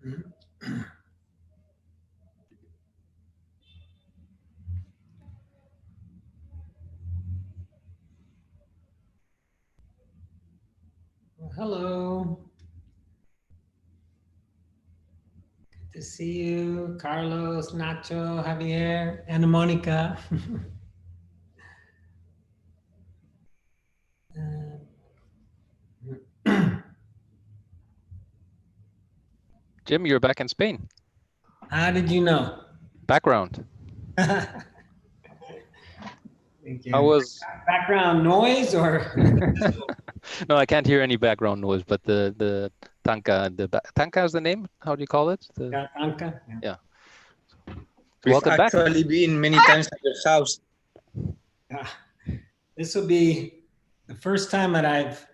Well, hello. Good to see you, Carlos, Nacho, Javier, Ana Monica. Jim, you're back in Spain. How did you know? Background. Thank you. How was Background noise or? No, I can't hear any background noise, but the tanka, tanka is the name? How do you call it? Yeah, Anka. Yeah. We've Welcome back. actually been many times at your house. Yeah. This will be the first time that I've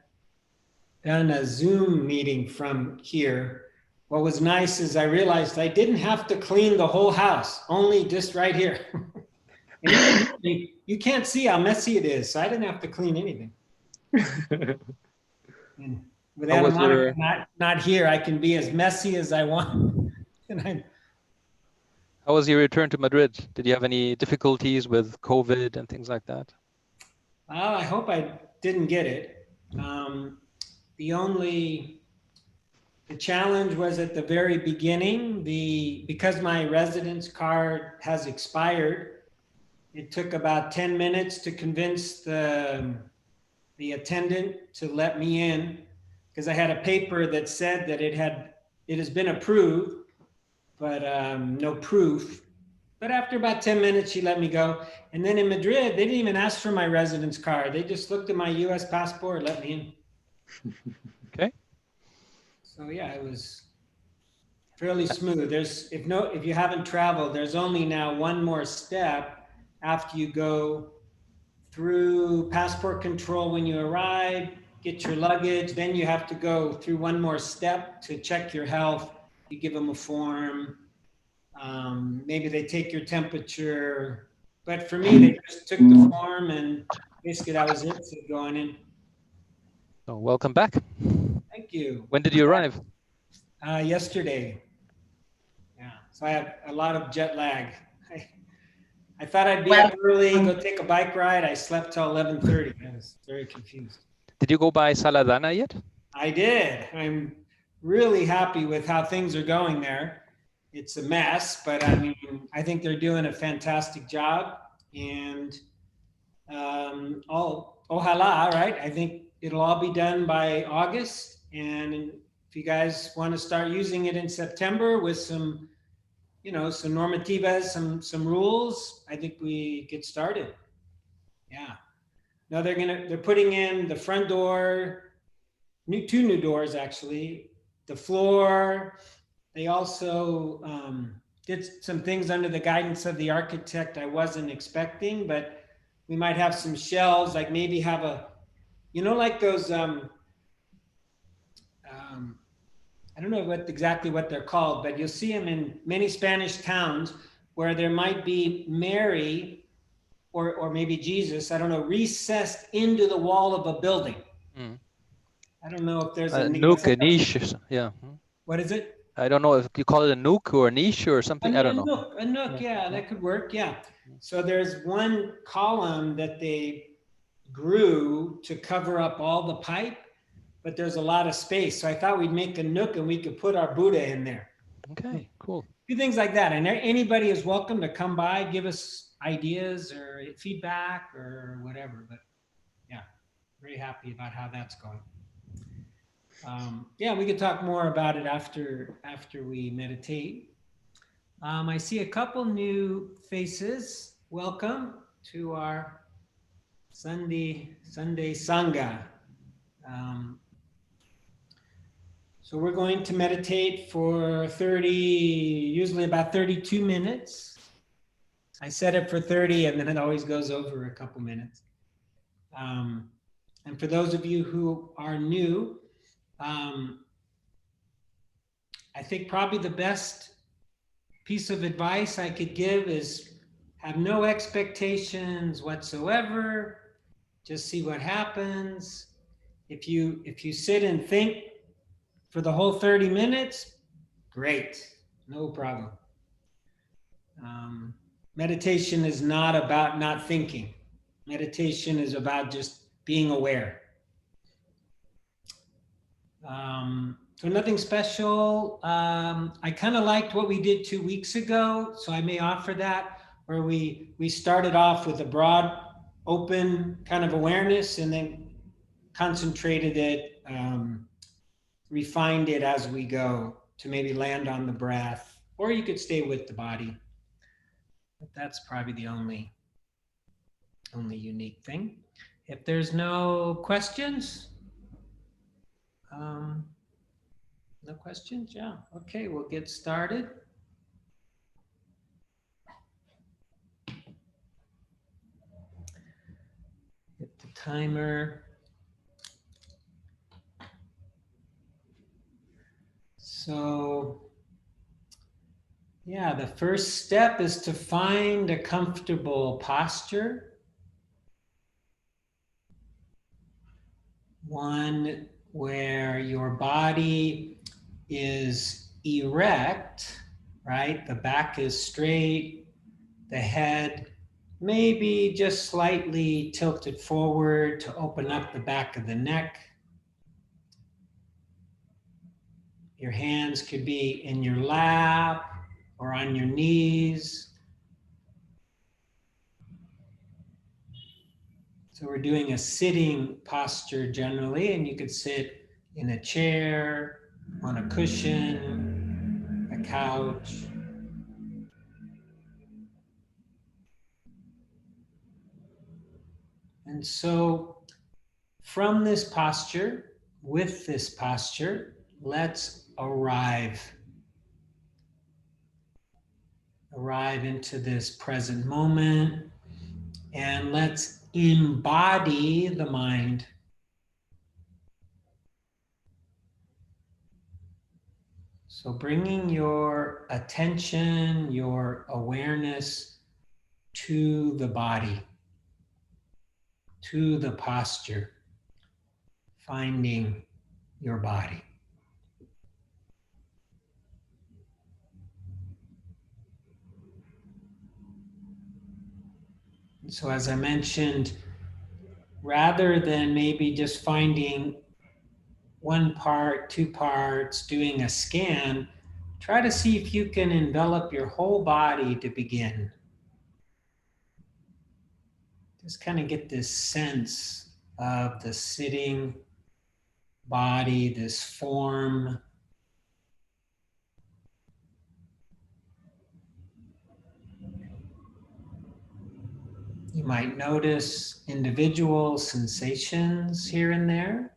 done a Zoom meeting from here. What was nice is I realized I didn't have to clean the whole house, only just right here. And even you can't see how messy it is, so I didn't have to clean anything. And with How was Monica your- not here, I can be as messy as I want. And How was your return to Madrid? Did you have any difficulties with COVID and things like that? I hope I didn't get it. The challenge was at the very beginning. Because my residence card has expired, it took about 10 minutes to convince the attendant to let me in, because I had a paper that said that it has been approved, but no proof. But after about 10 minutes, she let me go. And then in Madrid, they didn't even ask for my residence card. They just looked at my US passport, let me in. Okay. So yeah, it was fairly smooth. If you haven't traveled, there's only now one more step after you go through passport control when you arrive, get your luggage, then you have to go through one more step to check your health. You give them a form. Maybe they take your temperature. But for me, they just took the form and basically that was it. So going in. So welcome back. Thank you. When did you arrive? Yesterday. Yeah. So I have a lot of jet lag. I thought I'd be up early, go take a bike ride. I slept till 11:30. I was very confused. Did you go by Saladana yet? I did. I'm really happy with how things are going there. It's a mess, but I mean, I think they're doing a fantastic job. And ojalá, right? I think it'll all be done by August. And if you guys want to start using it in September with some normativas, some rules, I think we get started. Yeah. No, they're putting in the front door, two new doors actually, the floor. They also did some things under the guidance of the architect I wasn't expecting, but we might have some shelves, like maybe have like those, I don't know exactly what they're called, but you'll see them in many Spanish towns where there might be Mary or maybe Jesus, I don't know, recessed into the wall of a building. Mm. I don't know if there's a nook, a niche. Yeah. What is it? I don't know if you call it a nook or a niche or something. I don't know. A nook, yeah, that could work. Yeah. So there's one column that they grew to cover up all the pipe, but there's a lot of space. So I thought we'd make a nook and we could put our Buddha in there. Okay, cool. A few things like that. And anybody is welcome to come by, give us ideas or feedback or whatever. But yeah, very happy about how that's going. Yeah, we could talk more about it after we meditate. I see a couple new faces. Welcome to our Sunday Sangha. So we're going to meditate for usually about 32 minutes. I set it for 30 and then it always goes over a couple minutes. And for those of you who are new, I think probably the best piece of advice I could give is have no expectations whatsoever. Just see what happens. If you sit and think for the whole 30 minutes, Great. No problem. Meditation is not about not thinking. Meditation is about just being aware. So nothing special. I kind of liked what we did 2 weeks ago, so I may offer that, where we started off with a broad, open kind of awareness and then concentrated it, refined it as we go to maybe land on the breath, or you could stay with the body. But that's probably the only unique thing. If there's no questions, no questions? Yeah. Okay, we'll get started. Hit the timer. So, yeah, the first step is to find a comfortable posture. One where your body is erect, right? The back is straight, the head maybe just slightly tilted forward to open up the back of the neck. Your hands could be in your lap or on your knees. So we're doing a sitting posture generally, and you could sit in a chair, on a cushion, a couch. And so from this posture, with this posture, let's arrive into this present moment, and let's embody the mind. So bringing your attention, your awareness to the body, to the posture, finding your body. And so as I mentioned, rather than maybe just finding one part, 2 parts, doing a scan, try to see if you can envelop your whole body to begin. Just kind of get this sense of the sitting body, this form. You might notice individual sensations here and there,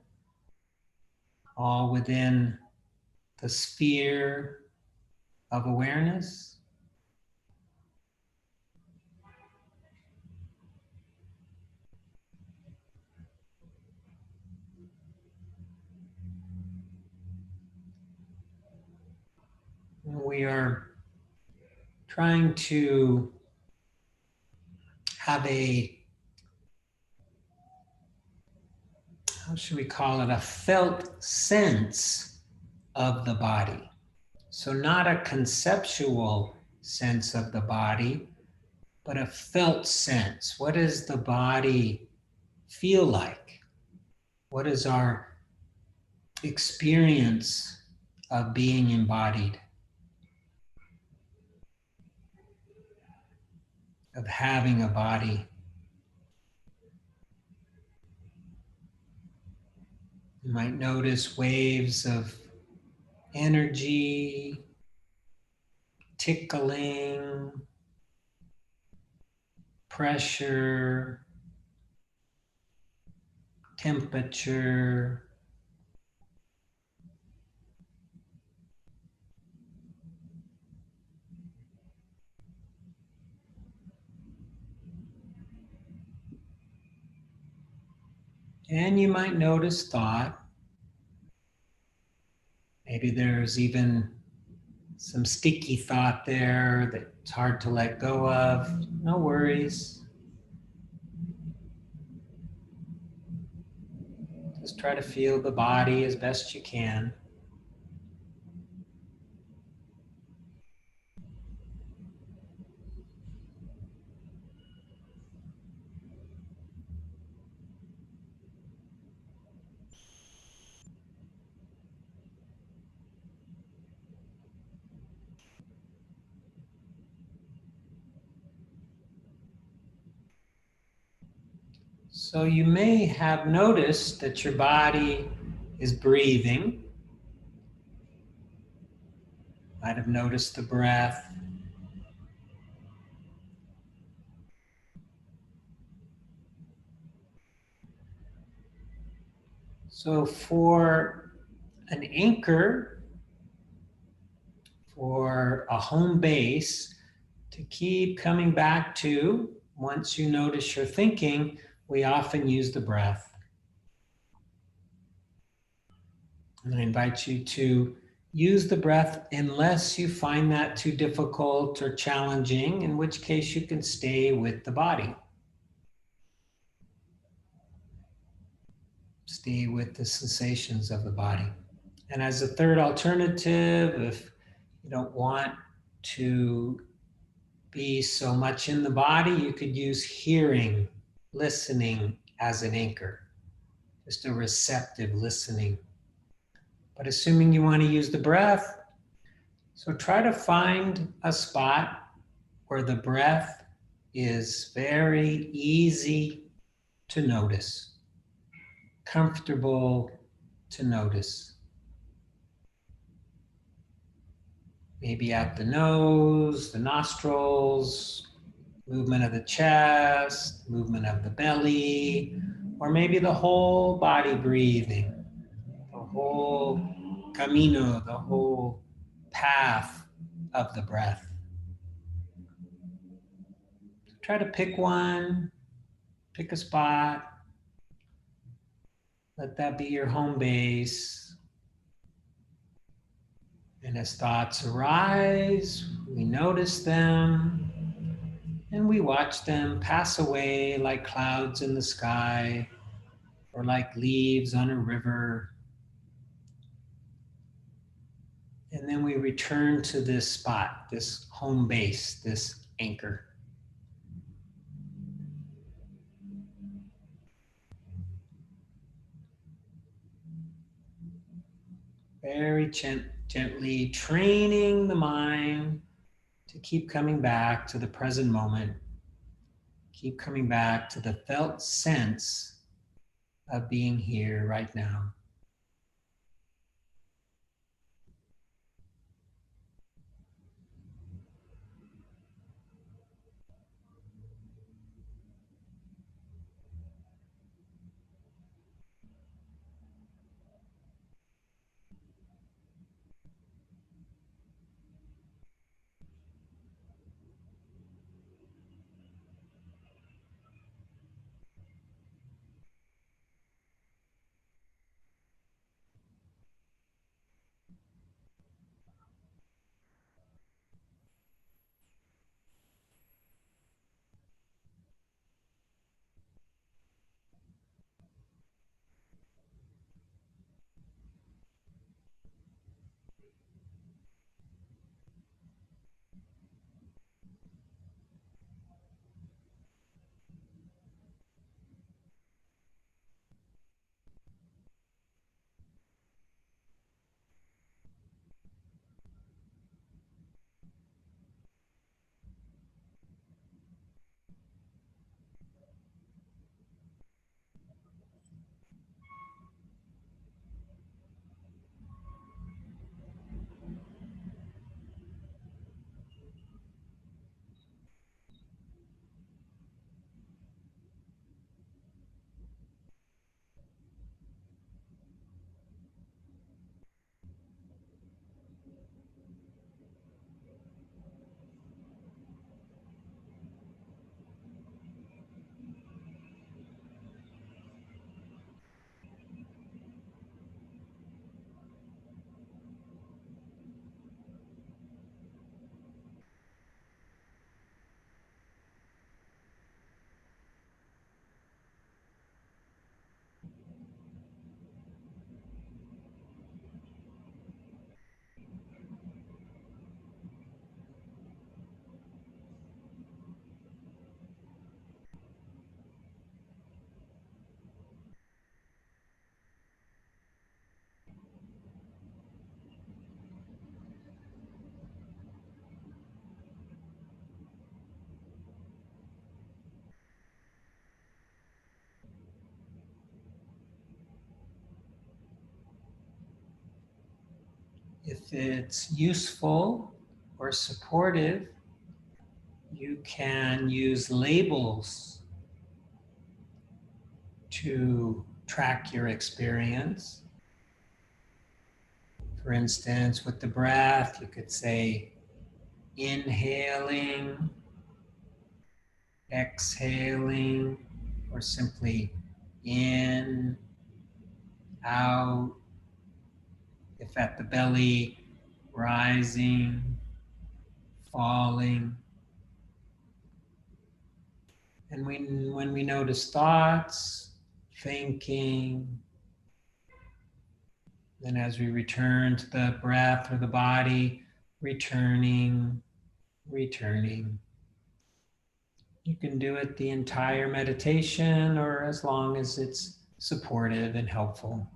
all within the sphere of awareness. We are trying to have how should we call it, a felt sense of the body. So not a conceptual sense of the body, but a felt sense. What does the body feel like? What is our experience of being embodied, of having a body? You might notice waves of energy, tickling, pressure, temperature. And you might notice thought. Maybe there's even some sticky thought there that's hard to let go of. No worries. Just try to feel the body as best you can. So you may have noticed that your body is breathing. Might have noticed the breath. So for an anchor, for a home base to keep coming back to, once you notice your thinking, we often use the breath. And I invite you to use the breath unless you find that too difficult or challenging, in which case you can stay with the body. Stay with the sensations of the body. And as a third alternative, if you don't want to be so much in the body, you could use hearing, listening as an anchor, just a receptive listening. But assuming you want to use the breath, so try to find a spot where the breath is very easy to notice, comfortable to notice. Maybe at the nose, the nostrils, movement of the chest, movement of the belly, or maybe the whole body breathing, the whole camino, the whole path of the breath. Try to pick one, pick a spot. Let that be your home base. And as thoughts arise, we notice them and we watch them pass away like clouds in the sky or like leaves on a river. And then we return to this spot, this home base, this anchor. Very gently training the mind to keep coming back to the present moment. Keep coming back to the felt sense of being here right now. If it's useful or supportive, you can use labels to track your experience. For instance, with the breath, you could say inhaling, exhaling, or simply in, out. If at the belly, rising, falling. And when we notice thoughts, thinking, then as we return to the breath or the body, returning. You can do it the entire meditation or as long as it's supportive and helpful.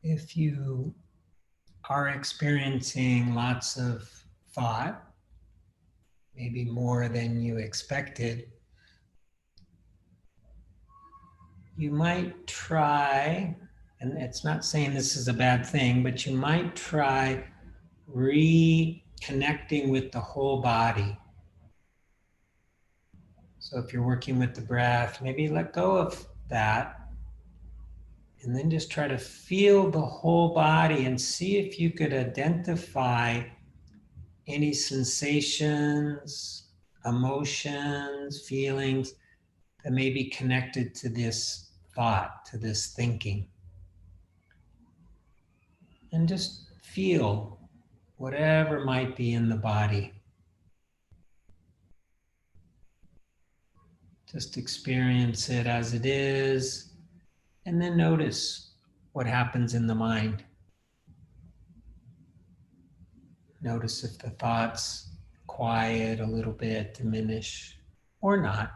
if you are experiencing lots of thought, maybe more than you expected, you might try, and it's not saying this is a bad thing, but you might try reconnecting with the whole body. So if you're working with the breath, maybe let go of that and then just try to feel the whole body and see if you could identify any sensations, emotions, feelings that may be connected to this thought, to this thinking. And just feel whatever might be in the body. Just experience it as it is, and then notice what happens in the mind. Notice if the thoughts quiet a little bit, diminish, or not.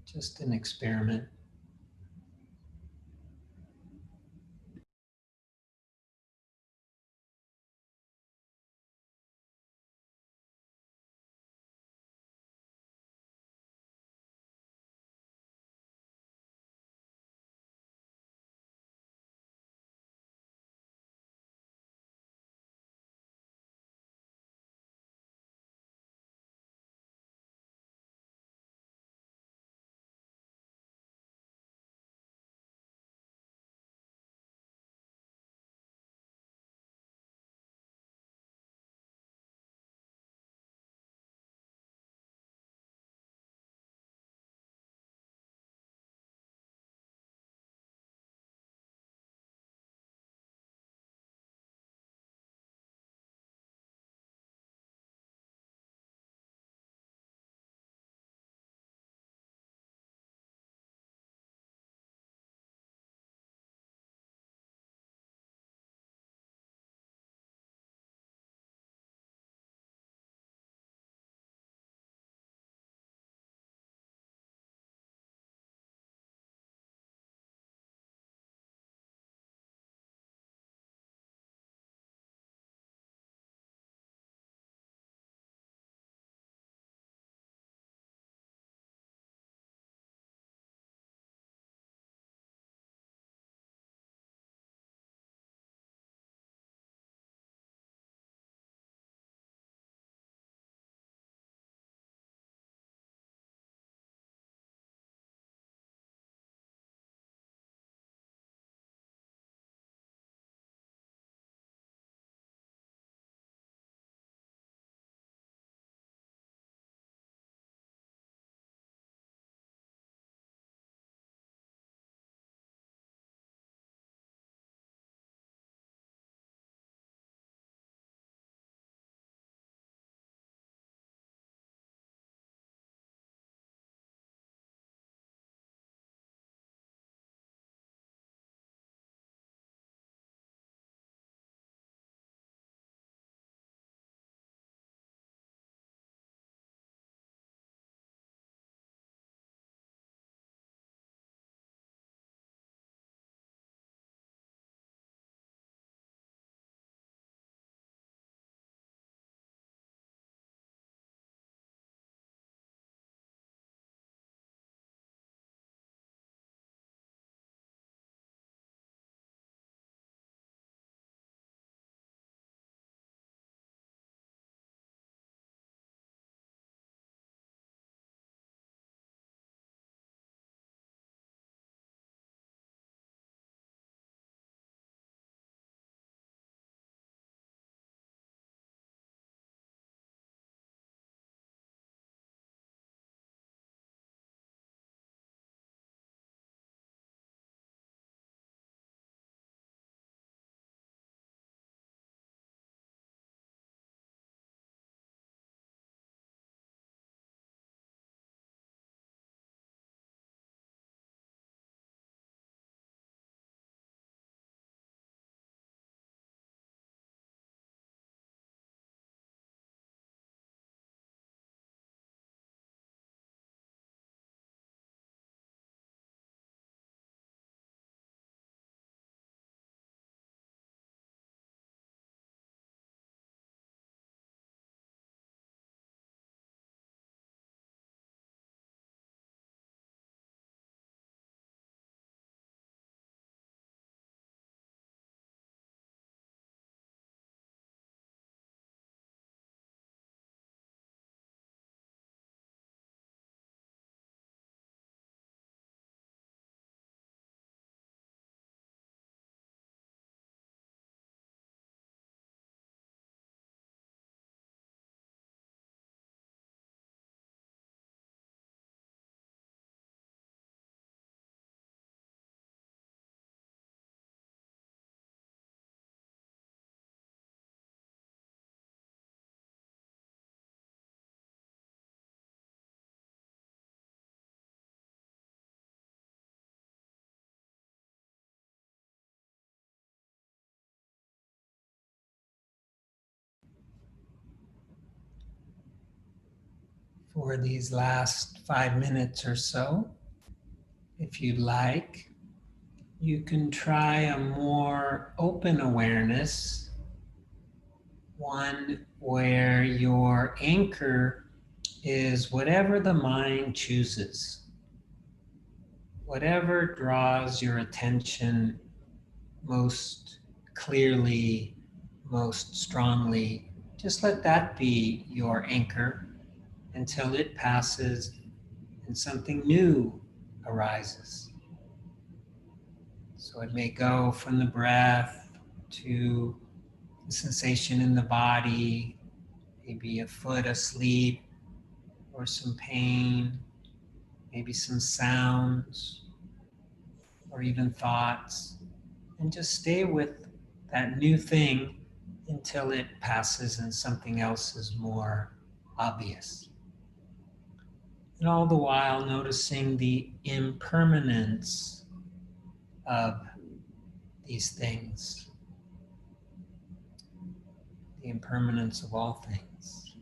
Just an experiment. for these last 5 minutes or so. If you'd like, you can try a more open awareness, one where your anchor is whatever the mind chooses, whatever draws your attention most clearly, most strongly. Just let that be your anchor until it passes and something new arises. So it may go from the breath to the sensation in the body, maybe a foot asleep or some pain, maybe some sounds or even thoughts. And just stay with that new thing until it passes and something else is more obvious. And all the while noticing the impermanence of these things, the impermanence of all things.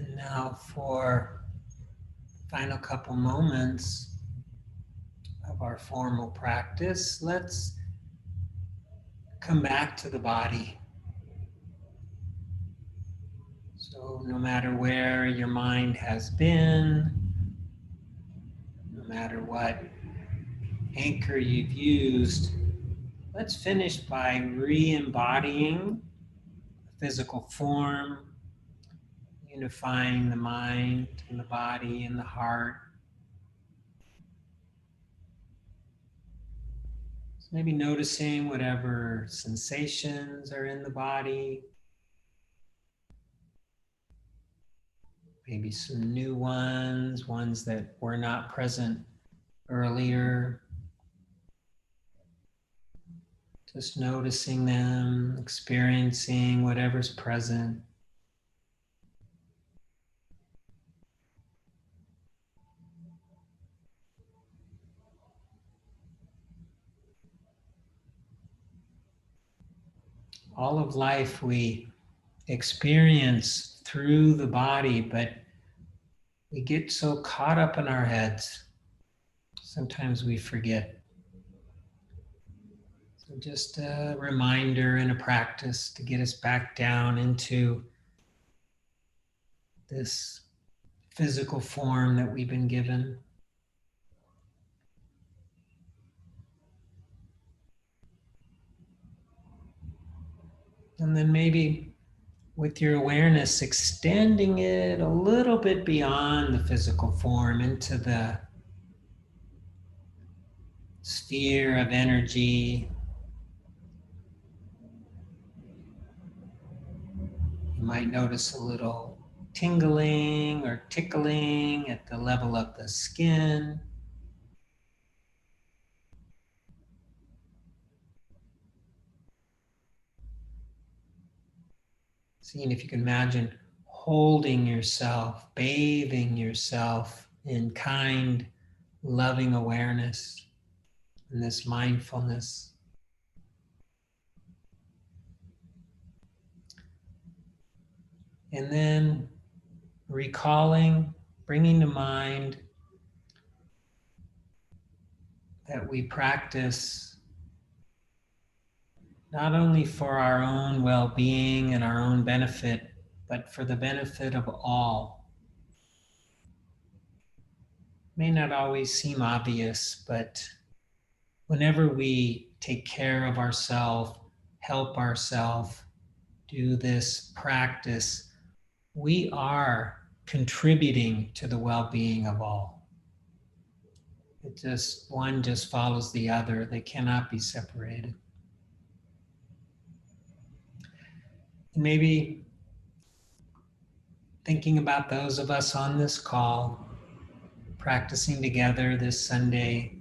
And now for the final couple moments of our formal practice, let's come back to the body. So no matter where your mind has been, no matter what anchor you've used, let's finish by re-embodying the physical form, unifying the mind and the body and the heart. So maybe noticing whatever sensations are in the body, maybe some new ones that were not present earlier. Just noticing them, experiencing whatever's present. All of life we experience through the body, but we get so caught up in our heads. Sometimes we forget. So just a reminder and a practice to get us back down into this physical form that we've been given. And then maybe with your awareness, extending it a little bit beyond the physical form into the sphere of energy. You might notice a little tingling or tickling at the level of the skin. Seeing if you can imagine holding yourself, bathing yourself in kind, loving awareness and this mindfulness. And then recalling, bringing to mind that we practice not only for our own well-being and our own benefit, but for the benefit of all. May not always seem obvious, but whenever we take care of ourselves, help ourselves, do this practice, we are contributing to the well-being of all. One just follows the other. They cannot be separated. And maybe thinking about those of us on this call, practicing together this Sunday.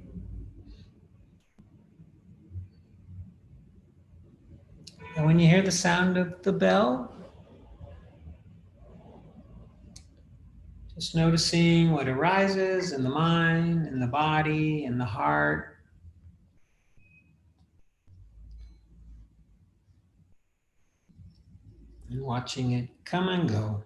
And when you hear the sound of the bell, just noticing what arises in the mind, in the body, in the heart. And watching it come and go.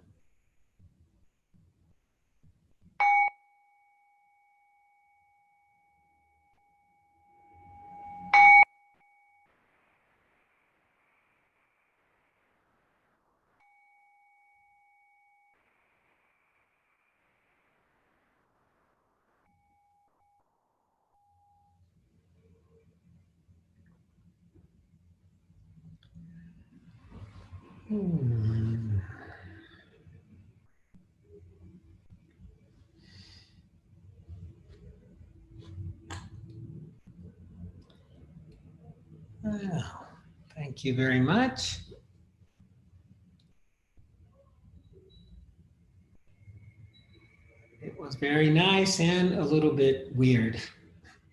Well, thank you very much. It was very nice and a little bit weird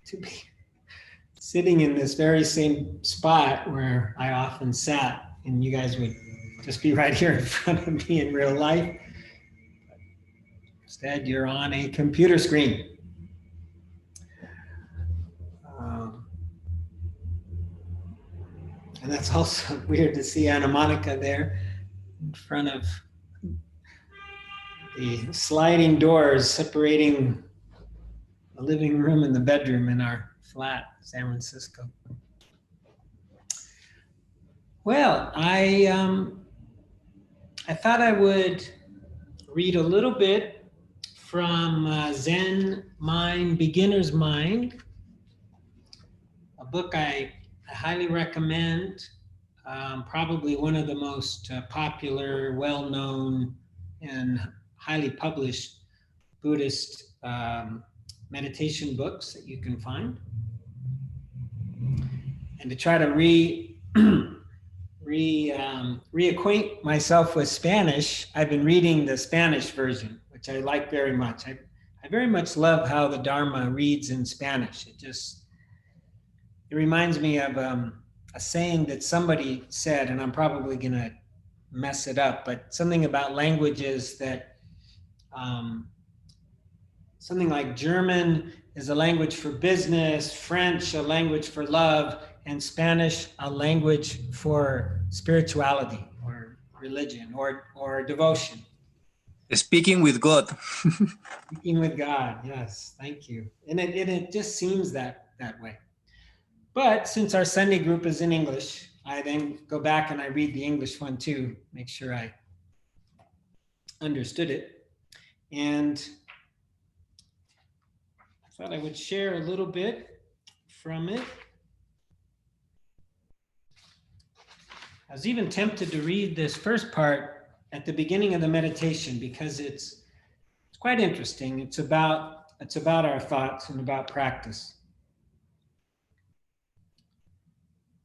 to be sitting in this very same spot where I often sat, and you guys would just be right here in front of me in real life. Instead, you're on a computer screen. And that's also weird to see Anna Monica there in front of the sliding doors separating the living room and the bedroom in our flat, San Francisco. Well, I thought I would read a little bit from Zen Mind, Beginner's Mind, a book I highly recommend, probably one of the most popular, well-known, and highly published Buddhist meditation books that you can find. And to try to reacquaint myself with Spanish, I've been reading the Spanish version, which I like very much. I very much love how the Dharma reads in Spanish. It reminds me of a saying that somebody said, and I'm probably going to mess it up, but something about languages that something like German is a language for business, French a language for love, and Spanish a language for spirituality or religion or devotion. Speaking with God. Speaking with God, yes, thank you. And it just seems that way. But since our Sunday group is in English, I then go back and I read the English one too, make sure I understood it. And I thought I would share a little bit from it. I was even tempted to read this first part at the beginning of the meditation because it's quite interesting. It's about our thoughts and about practice.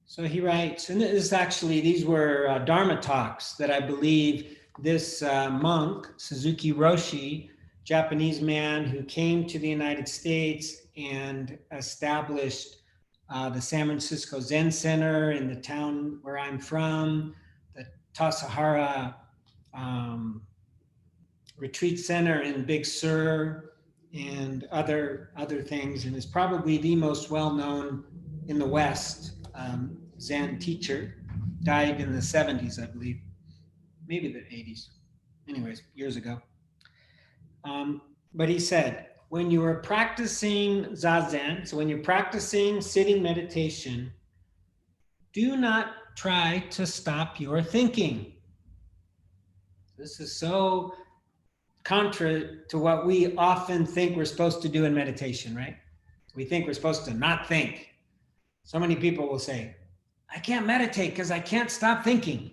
So he writes, and these were Dharma talks that I believe this monk, Suzuki Roshi, Japanese man who came to the United States and established the San Francisco Zen Center in the town where I'm from, the Tassajara Retreat Center in Big Sur, and other things, and is probably the most well-known in the West Zen teacher. Died in the 70s, I believe, maybe the 80s. Anyways, years ago. But he said, when you are practicing Zazen, so when you're practicing sitting meditation, do not try to stop your thinking. This is so contra to what we often think we're supposed to do in meditation, right? We think we're supposed to not think. So many people will say, I can't meditate because I can't stop thinking.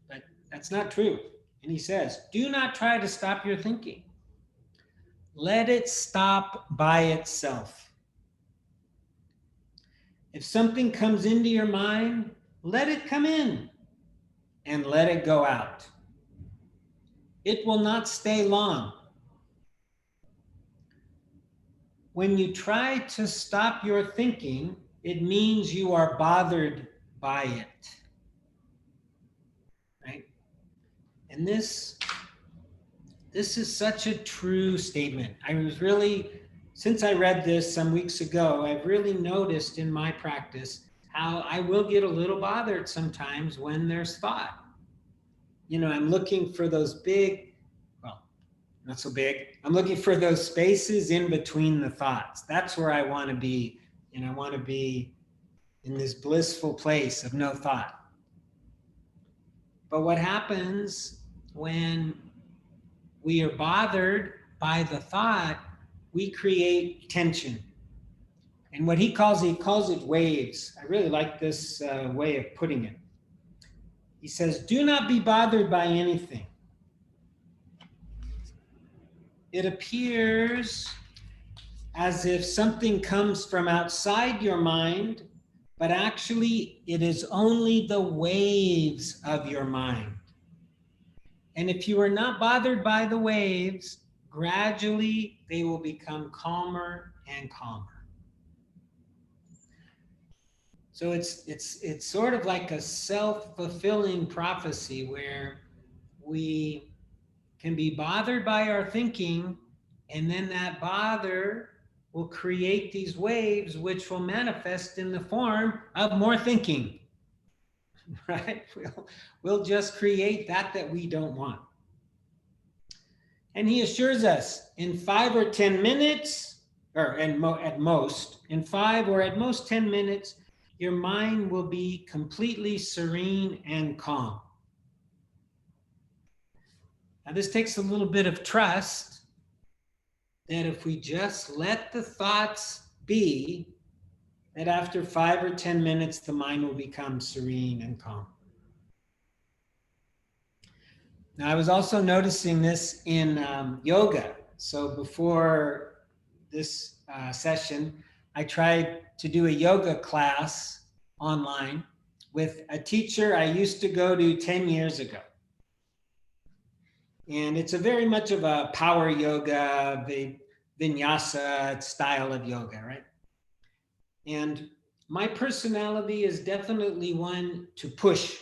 But that's not true. And he says, do not try to stop your thinking. Let it stop by itself. If something comes into your mind, let it come in and let it go out. It will not stay long. When you try to stop your thinking, it means you are bothered by it. Right? And this is such a true statement. I was really, since I read this some weeks ago, I've really noticed in my practice how I will get a little bothered sometimes when there's thought. You know, I'm looking for those big, well, not so big. I'm looking for those spaces in between the thoughts. That's where I want to be. And I want to be in this blissful place of no thought. But what happens when we are bothered by the thought, we create tension. And what he calls it waves. I really like this way of putting it. He says, do not be bothered by anything. It appears as if something comes from outside your mind, but actually it is only the waves of your mind. And if you are not bothered by the waves, gradually they will become calmer and calmer. So it's sort of like a self-fulfilling prophecy where we can be bothered by our thinking, and then that bother will create these waves which will manifest in the form of more thinking. Right? We'll just create that we don't want. And he assures us in 5 or 10 minutes, or at most, in 5 or at most 10 minutes, your mind will be completely serene and calm. Now, this takes a little bit of trust that if we just let the thoughts be, that after 5 or 10 minutes, the mind will become serene and calm. Now, I was also noticing this in yoga. So before this session, I tried to do a yoga class online with a teacher I used to go to 10 years ago. And it's a very much of a power yoga, the vinyasa style of yoga, right? And my personality is definitely one to push.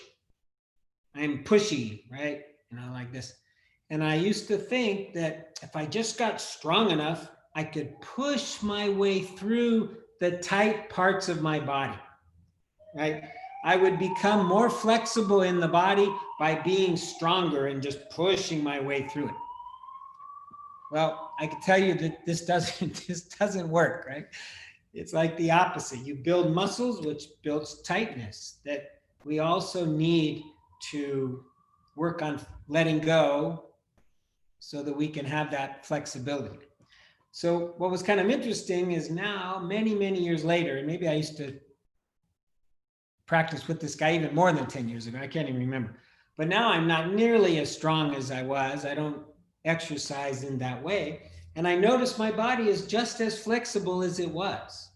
I'm pushy, right? Like this. And I used to think that if I just got strong enough, I could push my way through the tight parts of my body, right? I would become more flexible in the body by being stronger and just pushing my way through it. Well, I can tell you that this doesn't work, right? It's like the opposite. You build muscles, which builds tightness, that we also need to work on letting go so that we can have that flexibility. So what was kind of interesting is now, many, many years later, and maybe I used to practice with this guy even more than 10 years ago, I can't even remember. But now I'm not nearly as strong as I was. I don't exercise in that way. And I notice my body is just as flexible as it was.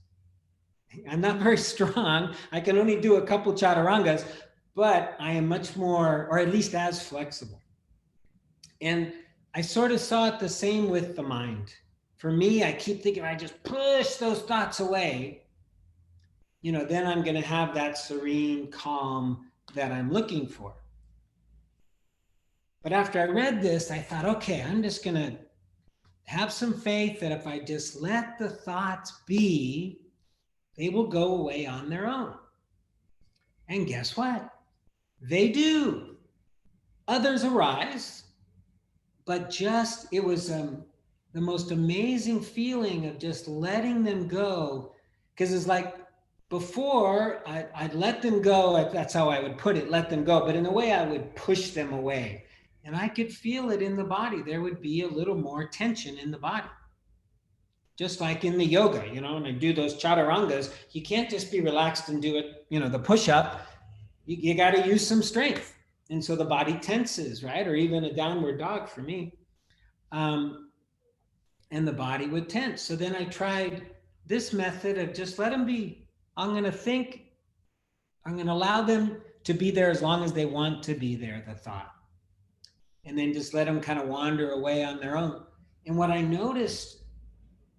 I'm not very strong. I can only do a couple chaturangas, but I am much more, or at least as flexible. And I sort of saw it the same with the mind. For me, I keep thinking, I just push those thoughts away, then I'm going to have that serene calm that I'm looking for. But after I read this, I thought, okay, I'm just going to have some faith that if I just let the thoughts be, they will go away on their own. And guess what? They do. Others arise, but it was the most amazing feeling of just letting them go. Because it's like before, I'd let them go. That's how I would put it, let them go. But in a way, I would push them away. And I could feel it in the body. There would be a little more tension in the body. Just like in the yoga, when I do those chaturangas, you can't just be relaxed and do it, the push-up. You got to use some strength. And so the body tenses, right? Or even a downward dog for me. And the body would tense. So then I tried this method of just let them be. I'm going to allow them to be there as long as they want to be there, the thought. And then just let them kind of wander away on their own. And what I noticed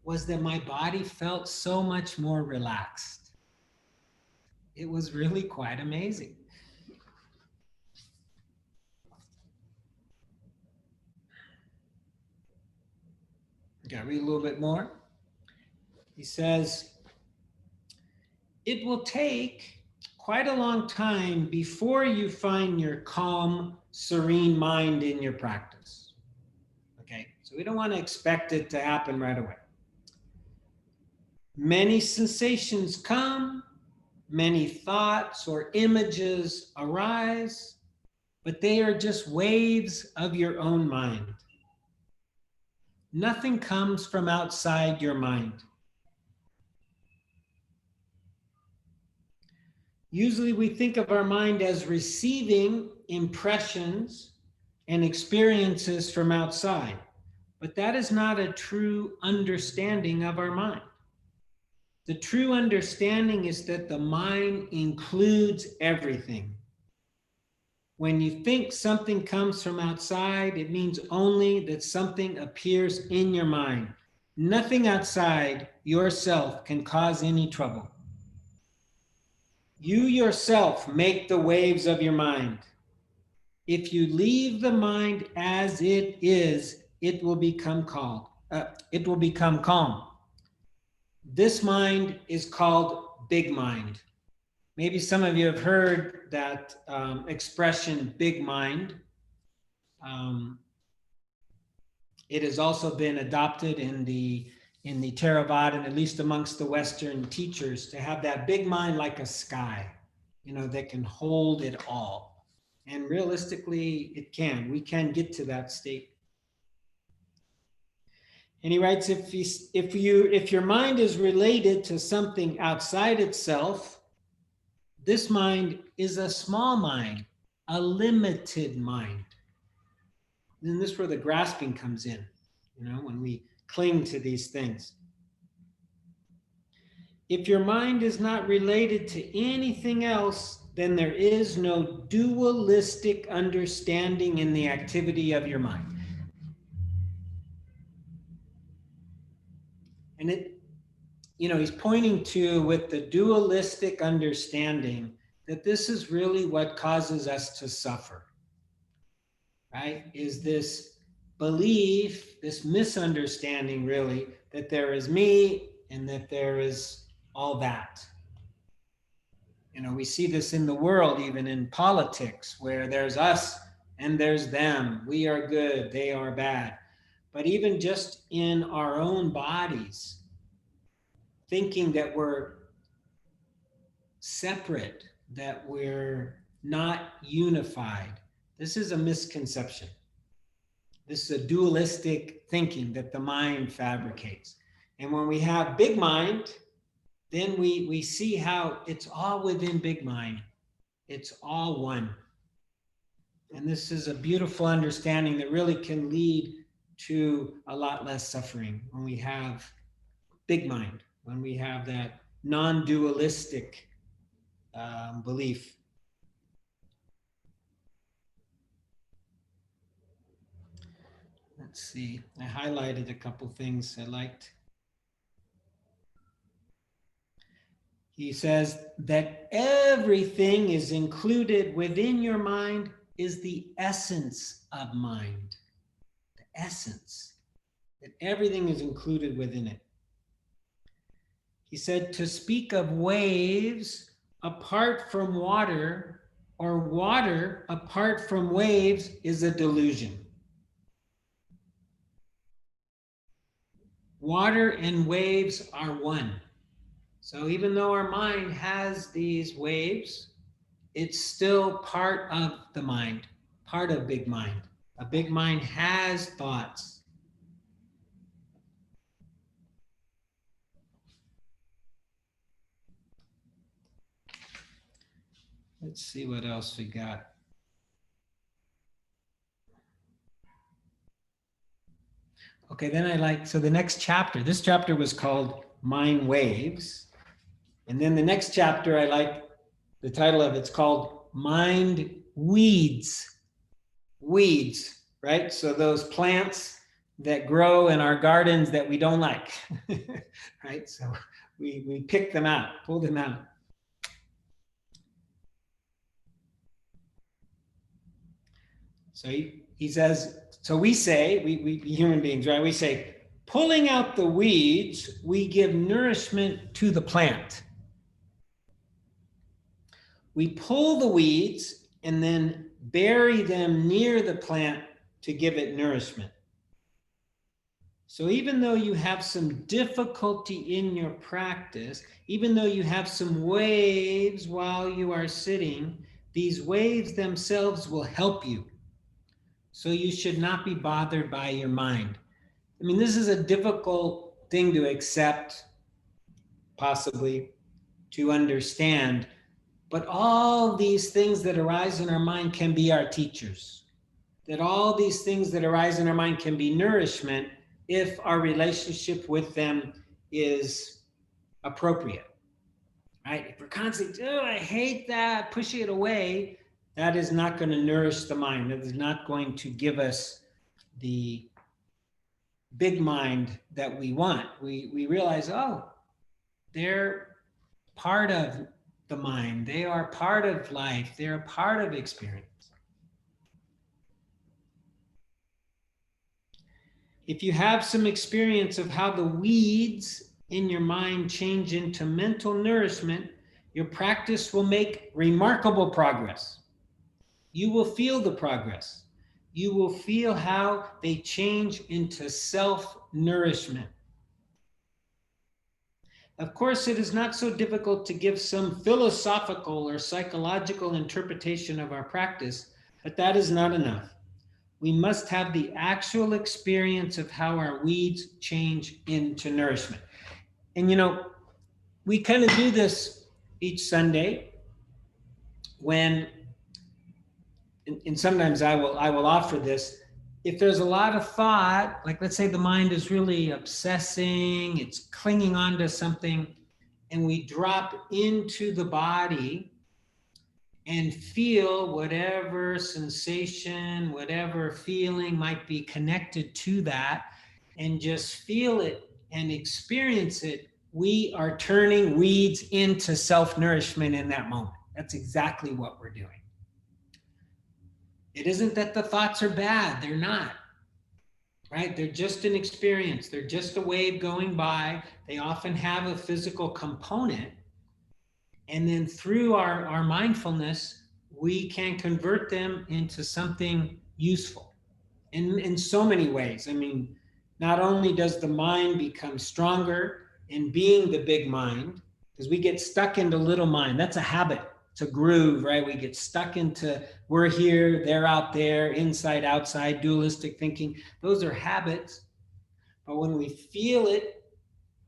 was that my body felt so much more relaxed. It was really quite amazing. Okay, I'll read a little bit more. He says, it will take quite a long time before you find your calm, serene mind in your practice. Okay, so we don't want to expect it to happen right away. Many sensations come, many thoughts or images arise, but they are just waves of your own mind. Nothing comes from outside your mind. Usually we think of our mind as receiving impressions and experiences from outside, but that is not a true understanding of our mind. The true understanding is that the mind includes everything. When you think something comes from outside, it means only that something appears in your mind. Nothing outside yourself can cause any trouble. You yourself make the waves of your mind. If you leave the mind as it is, it will become calm. This mind is called big mind. Maybe some of you have heard that expression, big mind. it has also been adopted in the Theravada, and at least amongst the Western teachers, to have that big mind like a sky, that can hold it all. And realistically, it can. We can get to that state. And he writes, if your mind is related to something outside itself, this mind is a small mind, a limited mind. And this is where the grasping comes in, when we cling to these things. If your mind is not related to anything else, then there is no dualistic understanding in the activity of your mind. And he's pointing to, with the dualistic understanding, that this is really what causes us to suffer, right? Is this belief, this misunderstanding, really, that there is me and that there is all that. We see this in the world, even in politics, where there's us and there's them. We are good, they are bad. But even just in our own bodies, thinking that we're separate, that we're not unified, this is a misconception. This is a dualistic thinking that the mind fabricates. And when we have big mind, then we see how it's all within big mind. It's all one. And this is a beautiful understanding that really can lead to a lot less suffering when we have big mind, when we have that non-dualistic belief. Let's see, I highlighted a couple things I liked. He says that everything is included within your mind is the essence of mind. The essence, that everything is included within it. He said, to speak of waves apart from water, or water apart from waves, is a delusion. Water and waves are one. So even though our mind has these waves, it's still part of the mind, part of big mind. A big mind has thoughts. Let's see what else we got. Okay, then so the next chapter, this chapter was called Mind Waves. And then the next chapter, I like the title of it's called Mind Weeds. Weeds, right? So those plants that grow in our gardens that we don't like, right? So we pick them out, pull them out. So he says, so we say, we human beings, right? We say, pulling out the weeds, we give nourishment to the plant. We pull the weeds and then bury them near the plant to give it nourishment. So even though you have some difficulty in your practice, even though you have some waves while you are sitting, these waves themselves will help you. So you should not be bothered by your mind. I mean, this is a difficult thing to accept, possibly, to understand. But all these things that arise in our mind can be our teachers. That all these things that arise in our mind can be nourishment if our relationship with them is appropriate. Right? If we're constantly, oh, I hate that, pushing it away, that is not going to nourish the mind. That is not going to give us the big mind that we want. We realize, oh, they're part of the mind. They are part of life. They're a part of experience. If you have some experience of how the weeds in your mind change into mental nourishment, your practice will make remarkable progress. You will feel the progress. you will feel how they change into self-nourishment. Of course, it is not so difficult to give some philosophical or psychological interpretation of our practice, but that is not enough. We must have the actual experience of how our weeds change into nourishment. And we kind of do this each Sunday when, and sometimes I will offer this, if there's a lot of thought, like let's say the mind is really obsessing, it's clinging on to something, and we drop into the body and feel whatever sensation, whatever feeling might be connected to that, and just feel it and experience it, we are turning weeds into self-nourishment in that moment. That's exactly what we're doing. It isn't that the thoughts are bad, they're not. Right? They're just an experience. They're just a wave going by. They often have a physical component. And then through our mindfulness, we can convert them into something useful in so many ways. I mean, not only does the mind become stronger in being the big mind, because we get stuck into little mind. That's a habit. It's a groove, right? We get stuck into we're here, they're out there, inside, outside, dualistic thinking. Those are habits. But when we feel it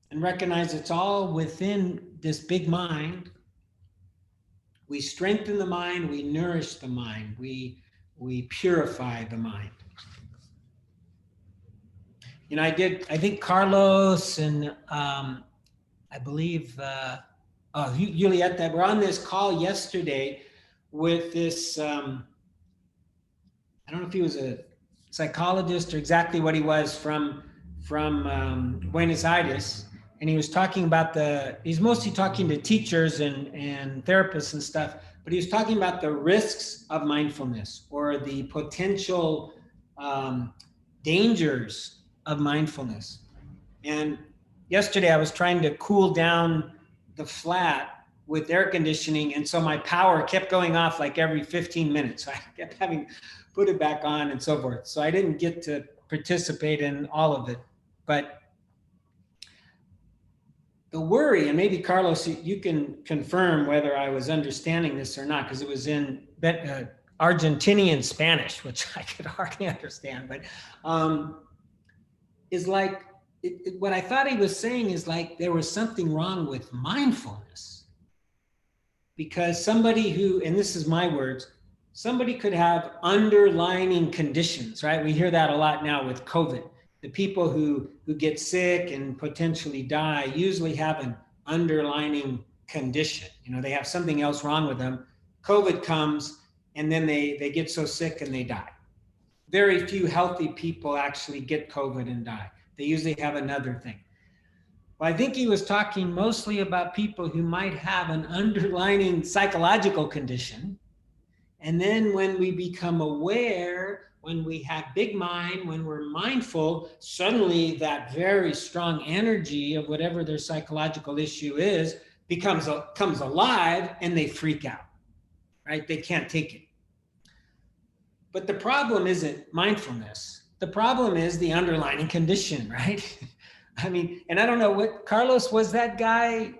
and recognize it's all within this big mind, we strengthen the mind, we nourish the mind, we purify the mind. I think Carlos and I believe Juliet, that were on this call yesterday with this, I don't know if he was a psychologist or exactly what he was from Buenos Aires. And he was talking about he's mostly talking to teachers and therapists and stuff, but he was talking about the risks of mindfulness or the potential dangers of mindfulness. And yesterday I was trying to cool down the flat with air conditioning, and so my power kept going off like every 15 minutes. So I kept having to put it back on and so forth. So I didn't get to participate in all of it. But the worry, and maybe Carlos, you can confirm whether I was understanding this or not, because it was in Argentinian Spanish, which I could hardly understand, but is like, what I thought he was saying is like there was something wrong with mindfulness. Because somebody who, and this is my words, somebody could have underlying conditions, right? We hear that a lot now with COVID. The people who get sick and potentially die usually have an underlying condition. They have something else wrong with them. COVID comes and then they get so sick and they die. Very few healthy people actually get COVID and die. They usually have another thing. Well, I think he was talking mostly about people who might have an underlying psychological condition. And then when we become aware, when we have big mind, when we're mindful, suddenly that very strong energy of whatever their psychological issue is comes alive and they freak out, right? They can't take it. But the problem isn't mindfulness. The problem is the underlying condition, right? I mean, and I don't know what, Carlos, was that guy,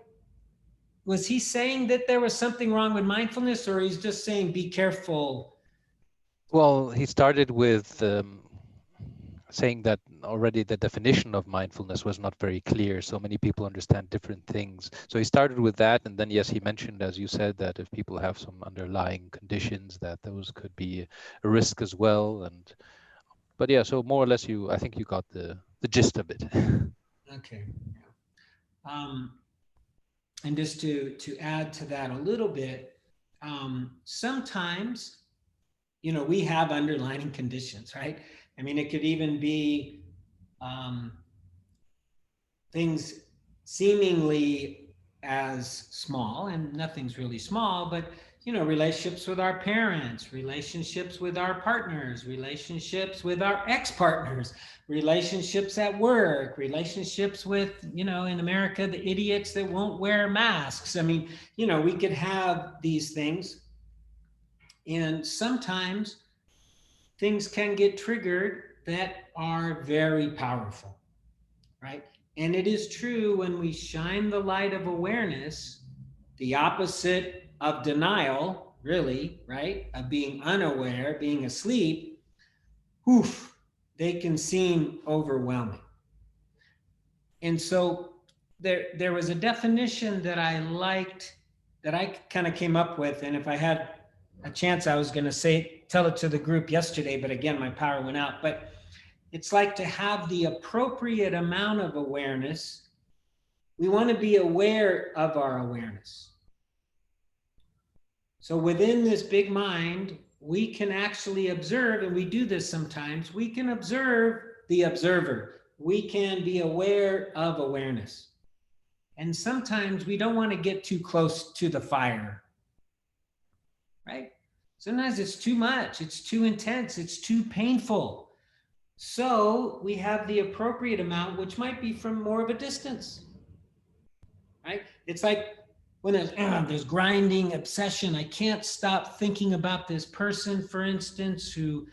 was he saying that there was something wrong with mindfulness, or he's just saying be careful? Well, he started with saying that already the definition of mindfulness was not very clear. So many people understand different things. So he started with that. And then, yes, he mentioned, as you said, that if people have some underlying conditions, that those could be a risk as well. But yeah, so more or less, I think you got the gist of it. Okay. And just to add to that a little bit, sometimes, we have underlying conditions, right? I mean, it could even be things seemingly as small, and nothing's really small, but relationships with our parents, relationships with our partners, relationships with our ex-partners, relationships at work, relationships with, in America, the idiots that won't wear masks. I mean, we could have these things. And sometimes things can get triggered that are very powerful, right? And it is true, when we shine the light of awareness, the opposite of denial, really, right? Of being unaware, being asleep, oof, they can seem overwhelming. And so there was a definition that I liked, that I kind of came up with, and if I had a chance, I was going to tell it to the group yesterday, but again, my power went out. But it's like to have the appropriate amount of awareness. We want to be aware of our awareness. So within this big mind, we can actually observe, and we do this sometimes, we can observe the observer. We can be aware of awareness. And sometimes we don't want to get too close to the fire, right? Sometimes it's too much, it's too intense, it's too painful. So we have the appropriate amount, which might be from more of a distance, right? It's like when there's grinding obsession. I can't stop thinking about this person, for instance, who,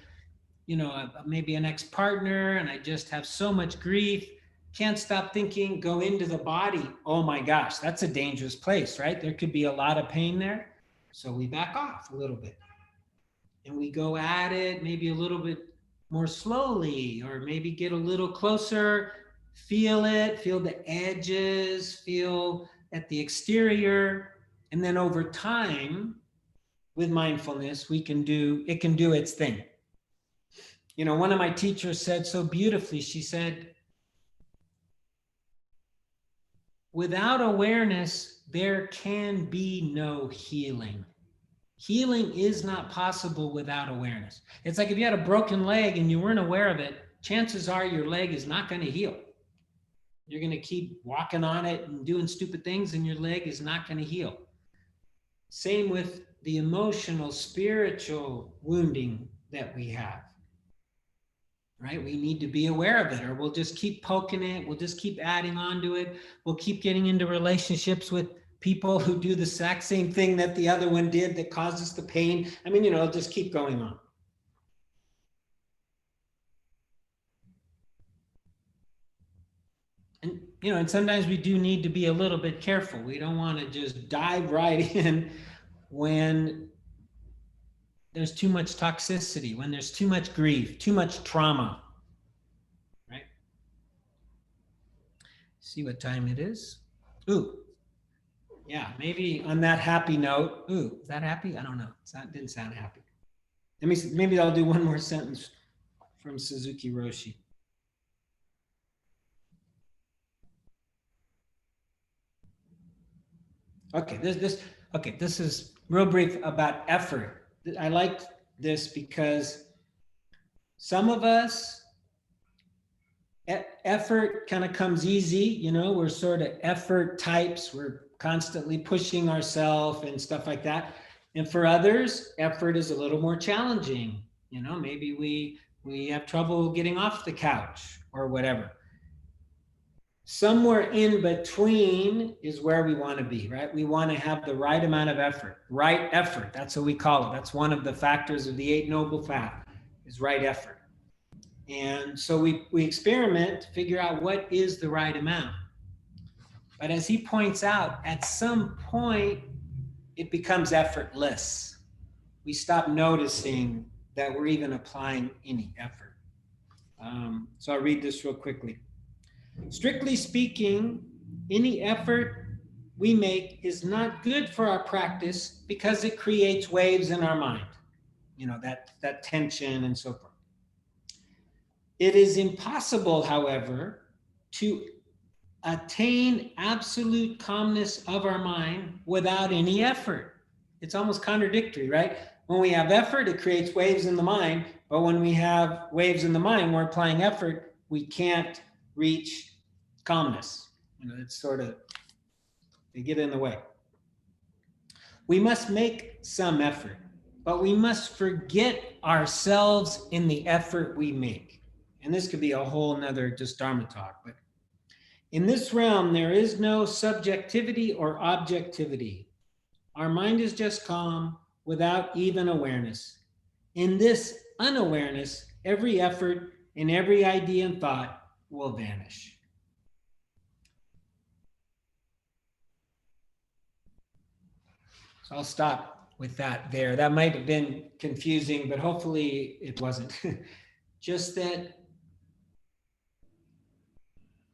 maybe an ex-partner, and I just have so much grief. Can't stop thinking, go into the body. Oh my gosh, that's a dangerous place, right? There could be a lot of pain there. So we back off a little bit. And we go at it maybe a little bit more slowly, or maybe get a little closer, feel it, feel the edges, feel at the exterior. And then over time, with mindfulness, it can do its thing. One of my teachers said so beautifully, she said, without awareness, there can be no healing. Healing is not possible without awareness. It's like if you had a broken leg and you weren't aware of it, chances are your leg is not going to heal. You're going to keep walking on it and doing stupid things, and your leg is not going to heal. Same with the emotional, spiritual wounding that we have. Right? We need to be aware of it, or we'll just keep poking it. We'll just keep adding on to it. We'll keep getting into relationships with people who do the exact same thing that the other one did that caused us the pain. I mean, it'll just keep going on. And sometimes we do need to be a little bit careful. We don't want to just dive right in when there's too much toxicity, when there's too much grief, too much trauma, right? See what time it is. Ooh, yeah, maybe on that happy note. Ooh, is that happy? I don't know. It didn't sound happy. Maybe I'll do one more sentence from Suzuki Roshi. Okay, this is real brief about effort. I like this because some of us, effort kind of comes easy. We're sort of effort types. We're constantly pushing ourselves and stuff like that. And for others, effort is a little more challenging. Maybe we have trouble getting off the couch or whatever. Somewhere in between is where we want to be, right? We want to have the right amount of effort. Right effort, that's what we call it. That's one of the factors of the Eight Noble Path, is right effort. And so we experiment to figure out what is the right amount. But as he points out, at some point, it becomes effortless. We stop noticing that we're even applying any effort. So I'll read this real quickly. Strictly speaking, any effort we make is not good for our practice because it creates waves in our mind, that tension and so forth. It is impossible, however, to attain absolute calmness of our mind without any effort. It's almost contradictory, right? When we have effort, it creates waves in the mind, but when we have waves in the mind, we're applying effort, we can't reach calmness. It's sort of, they get in the way. We must make some effort, but we must forget ourselves in the effort we make. And this could be a whole nother just Dharma talk, but in this realm, there is no subjectivity or objectivity. Our mind is just calm without even awareness. In this unawareness, every effort and every idea and thought will vanish. So I'll stop with that there. That might have been confusing, but hopefully it wasn't. Just that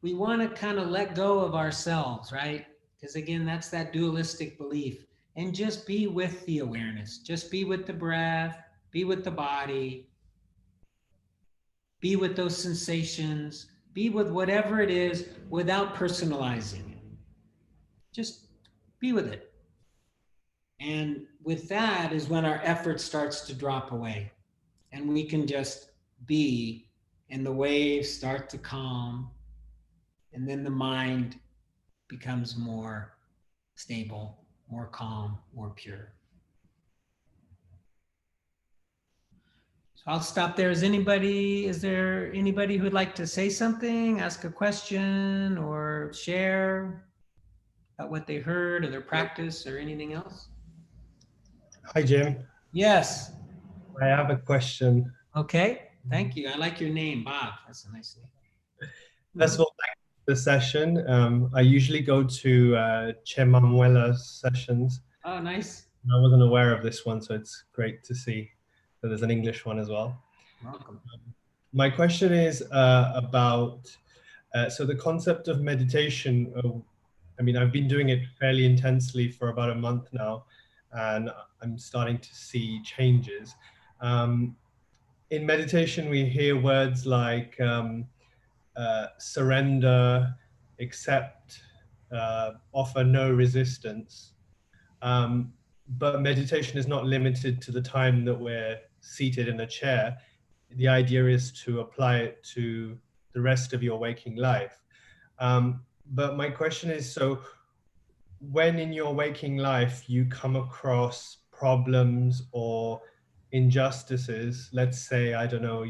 we want to kind of let go of ourselves, right? Because again, that's that dualistic belief. And just be with the awareness. Just be with the breath, be with the body, be with those sensations, be with whatever it is without personalizing it. Just be with it. And with that is when our effort starts to drop away. And we can just be, and the waves start to calm. And then the mind becomes more stable, more calm, more pure. So I'll stop there. Is there anybody who'd like to say something, ask a question, or share about what they heard or their practice or anything else? Hi, Jim. Yes. I have a question. Okay. Thank you. I like your name, Bob. That's a nice name. First of all, thank you for the session. I usually go to Che Manuela's sessions. Oh, nice. I wasn't aware of this one, so it's great to see that there's an English one as well. Welcome. My question is about, so the concept of meditation. I mean, I've been doing it fairly intensely for about a month now, and I'm starting to see changes. In meditation, we hear words like surrender, accept, offer no resistance. But meditation is not limited to the time that we're seated in a chair. The idea is to apply it to the rest of your waking life. But my question is, so when in your waking life you come across problems or injustices, let's say, I don't know,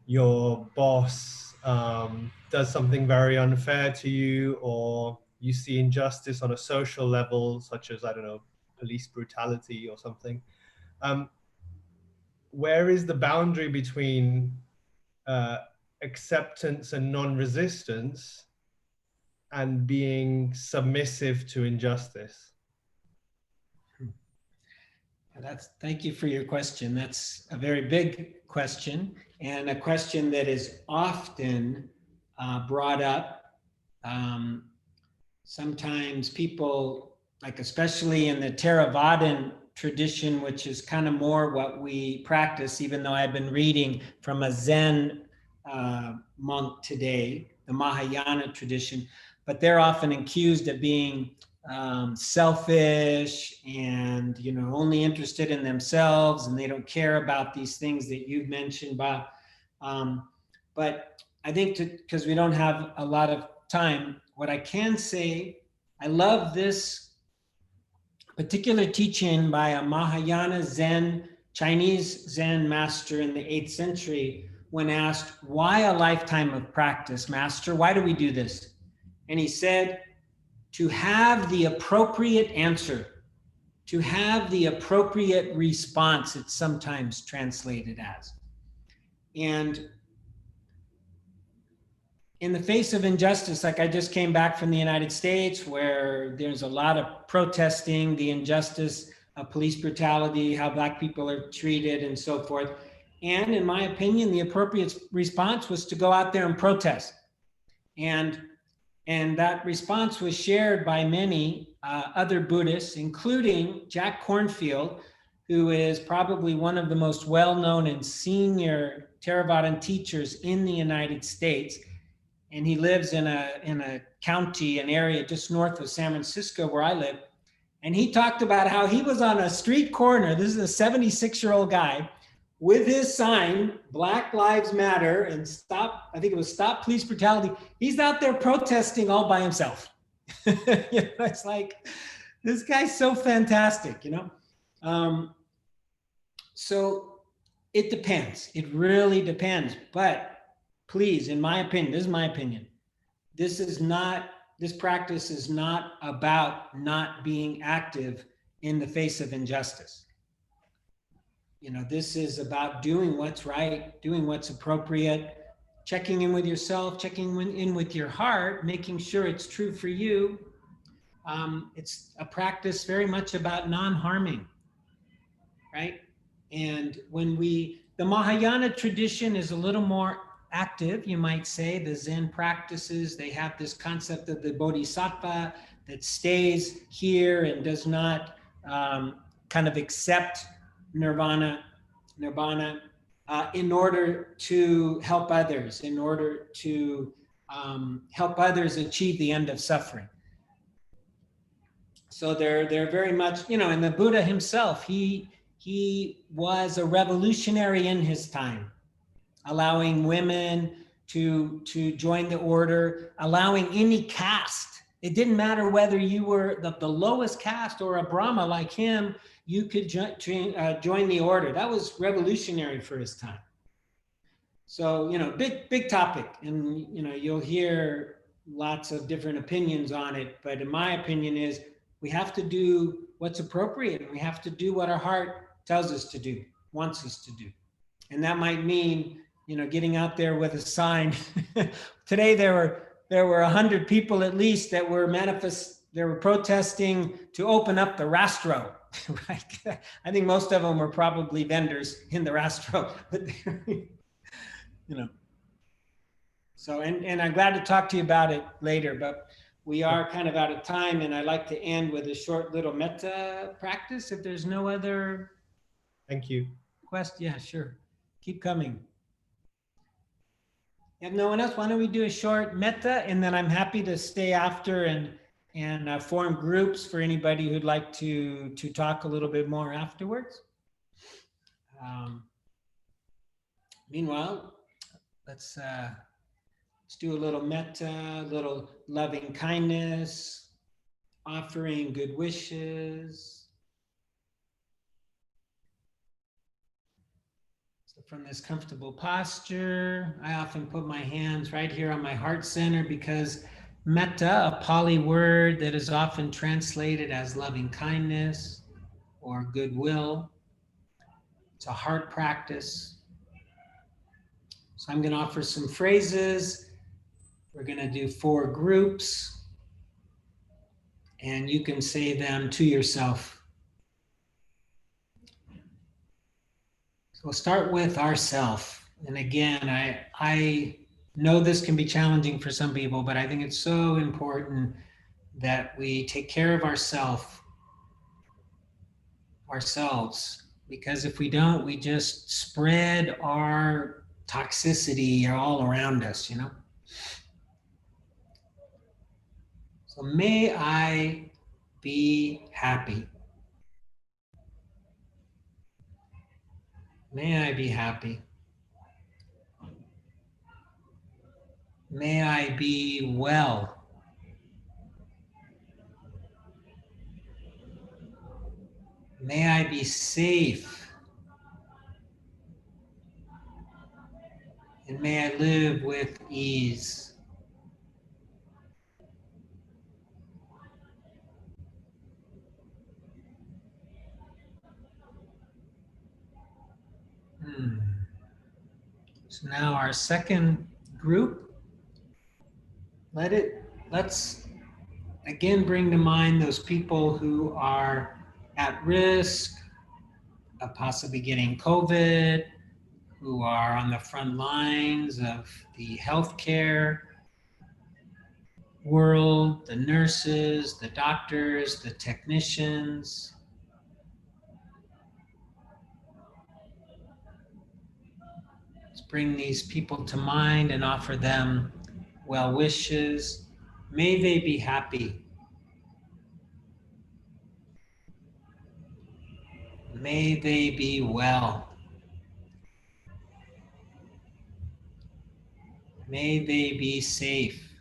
your boss does something very unfair to you, or you see injustice on a social level, such as, I don't know, police brutality or something. Where is the boundary between acceptance and non-resistance and being submissive to injustice? Thank you for your question. That's a very big question, and a question that is often brought up. Sometimes people, like especially in the Theravadan tradition, which is kind of more what we practice, even though I've been reading from a Zen monk today, the Mahayana tradition, but they're often accused of being selfish and, you know, only interested in themselves, and they don't care about these things that you've mentioned, Bob. But I think because we don't have a lot of time, what I can say, I love this particular teaching by a Mahayana Zen, Chinese Zen master in the 8th century, when asked, why a lifetime of practice, master? Why do we do this? And he said, to have the appropriate answer, to have the appropriate response, it's sometimes translated as. And in the face of injustice, like I just came back from the United States, where there's a lot of protesting the injustice of police brutality, how Black people are treated and so forth. And in my opinion, the appropriate response was to go out there and protest. And that response was shared by many other Buddhists, including Jack Kornfield, who is probably one of the most well-known and senior Theravadan teachers in the United States. And he lives in a county, an area just north of San Francisco where I live. And he talked about how he was on a street corner. This is a 76-year-old guy with his sign, Black Lives Matter, and stop, I think it was Stop Police Brutality. He's out there protesting all by himself. You know, it's like, this guy's so fantastic, you know? So it depends. It really depends. But please, in my opinion, this is my opinion, this practice is not about not being active in the face of injustice. this is about doing what's right, doing what's appropriate, checking in with yourself, checking in with your heart, making sure it's true for you. It's a practice very much about non-harming, right? And the Mahayana tradition is a little more active, you might say. The Zen practices, they have this concept of the bodhisattva that stays here and does not kind of accept nirvana in order to help others, in order to help others achieve the end of suffering. So they're very much, and the Buddha himself, he was a revolutionary in his time, allowing women to join the order, allowing any caste. It didn't matter whether you were the lowest caste or a Brahma like him, you could join the order. That was revolutionary for his time. So, big topic, and, you'll hear lots of different opinions on it, but in my opinion is we have to do what's appropriate, and we have to do what our heart tells us to do, wants us to do. And that might mean, getting out there with a sign. Today there were 100 people at least that were protesting to open up the rastro, right? I think most of them were probably vendors in the rastro, but So, and I'm glad to talk to you about it later, but we are kind of out of time, and I'd like to end with a short little metta practice. If there's no other Thank you. Yeah, sure. Keep coming. If no one else, why don't we do a short metta, and then I'm happy to stay after and form groups for anybody who'd like to talk a little bit more afterwards. Meanwhile, let's do a little metta, a little loving kindness, offering good wishes. So from this comfortable posture, I often put my hands right here on my heart center because metta, a Pali word that is often translated as loving kindness or goodwill, it's a heart practice. So I'm going to offer some phrases. We're going to do 4 groups, and you can say them to yourself. So we'll start with ourself. And again, I know this can be challenging for some people, but I think it's so important that we take care of ourselves, because if we don't, we just spread our toxicity all around us, So may I be happy. May I be happy. May I be well. May I be safe. And may I live with ease. So now our second group, let's again bring to mind those people who are at risk of possibly getting COVID, who are on the front lines of the healthcare world, the nurses, the doctors, the technicians. Bring these people to mind and offer them well wishes. May they be happy. May they be well. May they be safe.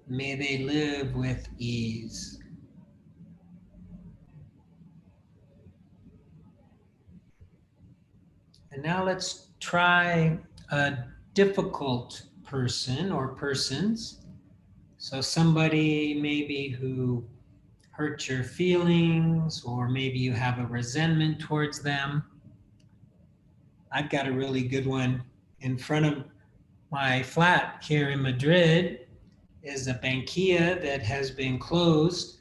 May they live with ease. And now let's try a difficult person or persons. So somebody maybe who hurt your feelings, or maybe you have a resentment towards them. I've got a really good one in front of my flat here in Madrid. Is a banquilla that has been closed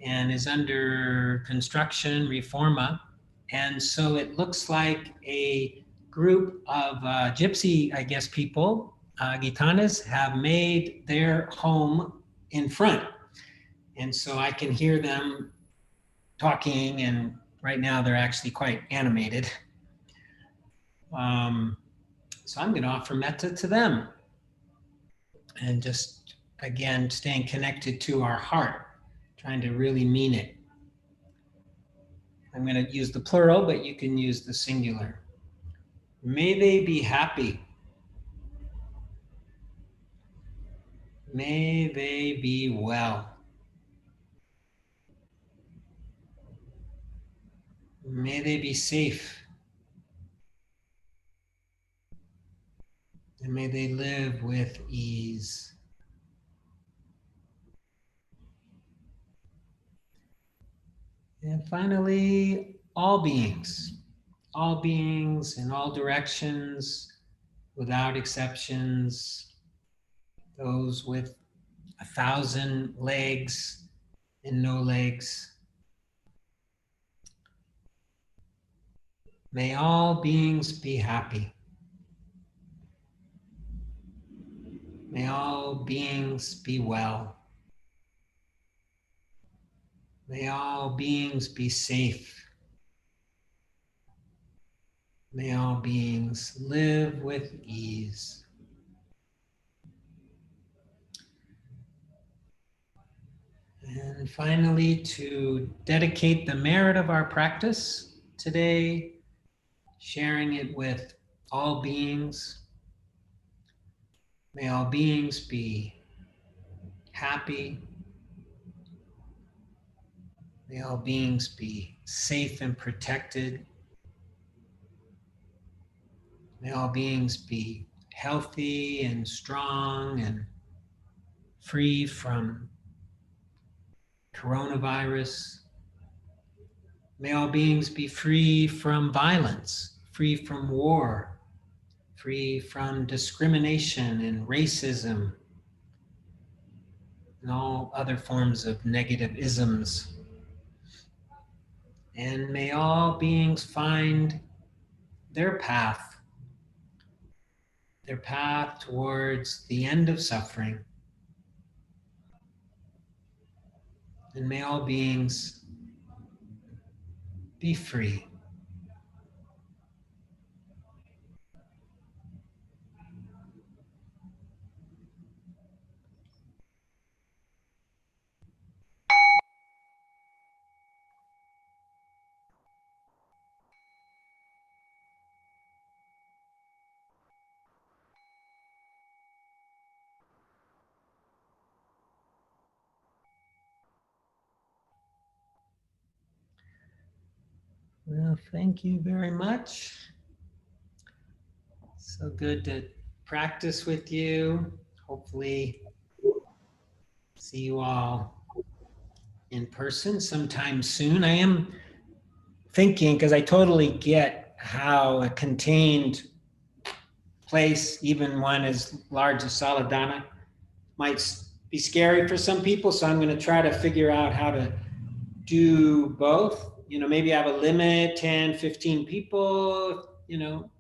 and is under construction, reforma. And so it looks like a group of gypsy, I guess, people, gitanas, have made their home in front. And so I can hear them talking, and right now they're actually quite animated. So I'm going to offer metta to them, and just, again, staying connected to our heart, trying to really mean it. I'm going to use the plural, but you can use the singular. May they be happy. May they be well. May they be safe. And may they live with ease. And finally, all beings in all directions, without exceptions, those with 1,000 legs and no legs. May all beings be happy. May all beings be well. May all beings be safe. May all beings live with ease. And finally, to dedicate the merit of our practice today, sharing it with all beings. May all beings be happy. May all beings be safe and protected. May all beings be healthy and strong and free from coronavirus. May all beings be free from violence, free from war, free from discrimination and racism, and all other forms of negative isms. And may all beings find their path towards the end of suffering. And may all beings be free. Well, thank you very much. So good to practice with you. Hopefully see you all in person sometime soon. I am thinking, because I totally get how a contained place, even one as large as Saladana, might be scary for some people. So I'm going to try to figure out how to do both. Maybe have a limit, 10, 15 people, in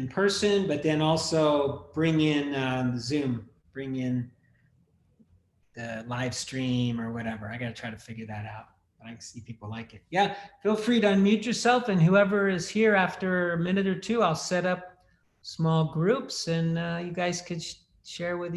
person, but then also bring in Zoom, bring in the live stream or whatever. I got to try to figure that out. But I can see people like it. Yeah, feel free to unmute yourself, and whoever is here after a minute or two, I'll set up small groups, and you guys could share with